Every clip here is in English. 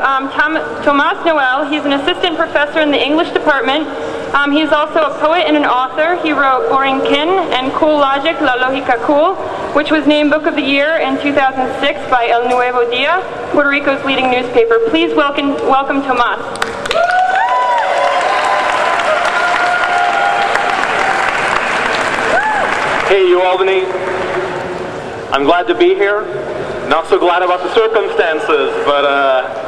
Tomas Noel. He's an assistant professor in the English department. He's also a poet and an author. He wrote Borinquen and Cool Logic, La Lógica Cool, which was named Book of the Year in 2006 by El Nuevo Dia, Puerto Rico's leading newspaper. Please welcome Tomas. Hey, you Albany. I'm glad to be here. Not so glad about the circumstances, but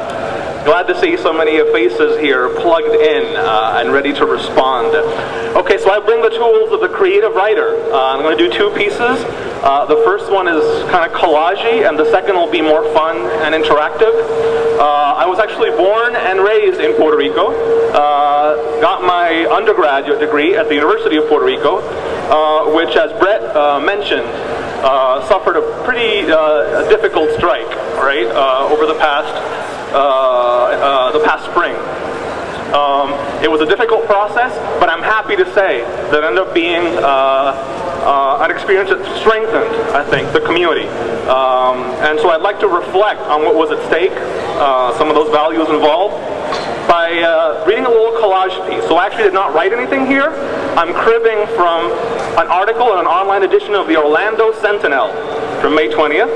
glad to see so many faces here plugged in and ready to respond. Okay, so I bring the tools of the creative writer. I'm going to do two pieces. The first one is kind of collage-y, and the second will be more fun and interactive. I was actually born and raised in Puerto Rico. Got my undergraduate degree at the University of Puerto Rico, which, as Brett mentioned, suffered a pretty difficult strike, right, over the past spring. It was a difficult process, but I'm happy to say that it ended up being an experience that strengthened, I think, the community. And so I'd like to reflect on what was at stake, some of those values involved, by reading a little collage piece. So I actually did not write anything here. I'm cribbing from an article in an online edition of the Orlando Sentinel from May 20th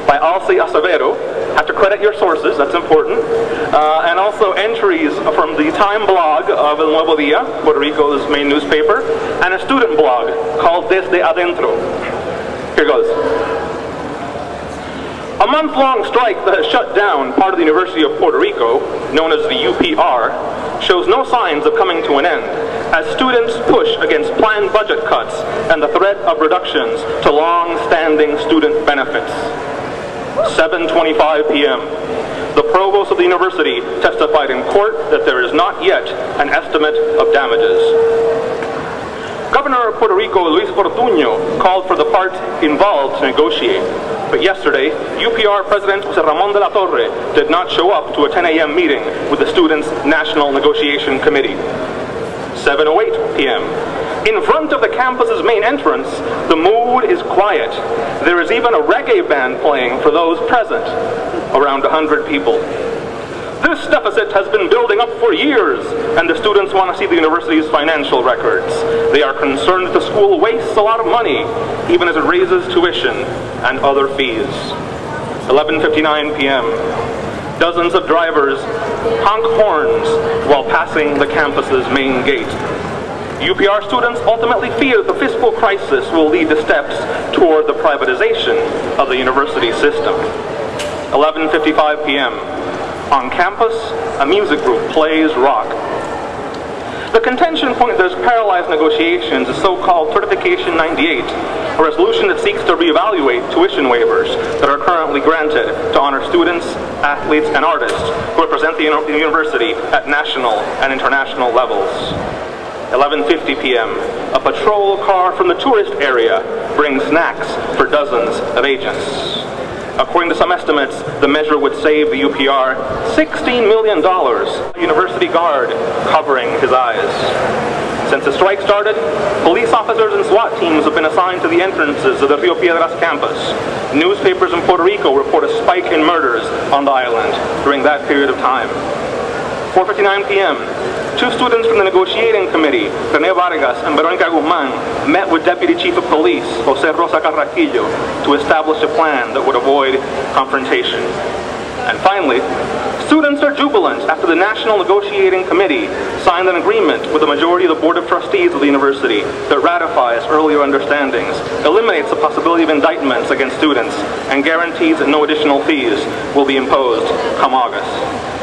by Alci Acevedo. Have to credit your sources, that's important. And also entries from the Time blog of El Nuevo Dia, Puerto Rico's main newspaper, and a student blog called Desde Adentro. Here goes. A month-long strike that has shut down part of the University of Puerto Rico, known as the UPR, shows no signs of coming to an end, as students push against planned budget cuts and the threat of reductions to long-standing student benefits. 7:25 p.m. The provost of the university testified in court that there is not yet an estimate of damages. Governor of Puerto Rico, Luis Fortuño, called for the parts involved to negotiate. But yesterday, UPR President José Ramón de la Torre did not show up to a 10 a.m. meeting with the Students' National Negotiation Committee. 7:08 p.m. In front of the campus's main entrance, the mood is quiet. There is even a reggae band playing for those present, around 100 people. This deficit has been building up for years, and the students want to see the university's financial records. They are concerned that the school wastes a lot of money, even as it raises tuition and other fees. 11:59 p.m. Dozens of drivers honk horns while passing the campus's main gate. UPR students ultimately fear that the fiscal crisis will lead to steps toward the privatization of the university system. 11:55 p.m. On campus, a music group plays rock. The contention point that has paralyzed negotiations is so-called Certification 98, a resolution that seeks to reevaluate tuition waivers that are currently granted to honor students, athletes, and artists who represent the university at national and international levels. 11:50 p.m. A patrol car from the tourist area brings snacks for dozens of agents. According to some estimates, the measure would save the UPR $16 million. University guard covering his eyes. Since the strike started, police officers and SWAT teams have been assigned to the entrances of the Rio Piedras campus. Newspapers in Puerto Rico report a spike in murders on the island during that period of time. 4:59 p.m. Two students from the negotiating committee, René Vargas and Verónica Guzmán, met with Deputy Chief of Police, José Rosa Carraquillo, to establish a plan that would avoid confrontation. And finally, students are jubilant after the National Negotiating Committee signed an agreement with the majority of the Board of Trustees of the university that ratifies earlier understandings, eliminates the possibility of indictments against students, and guarantees that no additional fees will be imposed come August.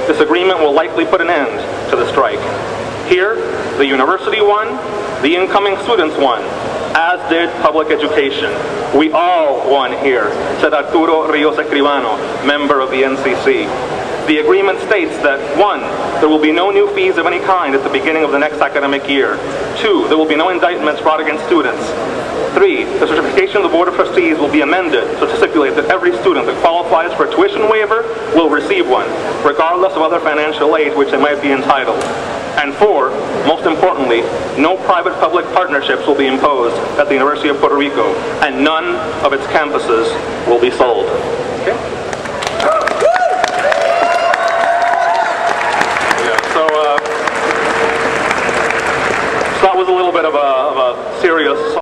This agreement will likely put an end to the strike. Here, the university won, the incoming students won, as did public education. We all won here, said Arturo Rios Escribano, member of the NCC. The agreement states that 1, there will be no new fees of any kind at the beginning of the next academic year. 2, there will be no indictments brought against students. 3, the certification of the Board of Trustees will be amended so to stipulate that every student that qualifies for a tuition waiver will receive one, regardless of other financial aid which they might be entitled. And 4, most importantly, no private-public partnerships will be imposed at the University of Puerto Rico, and none of its campuses will be sold. Okay? bit of a serious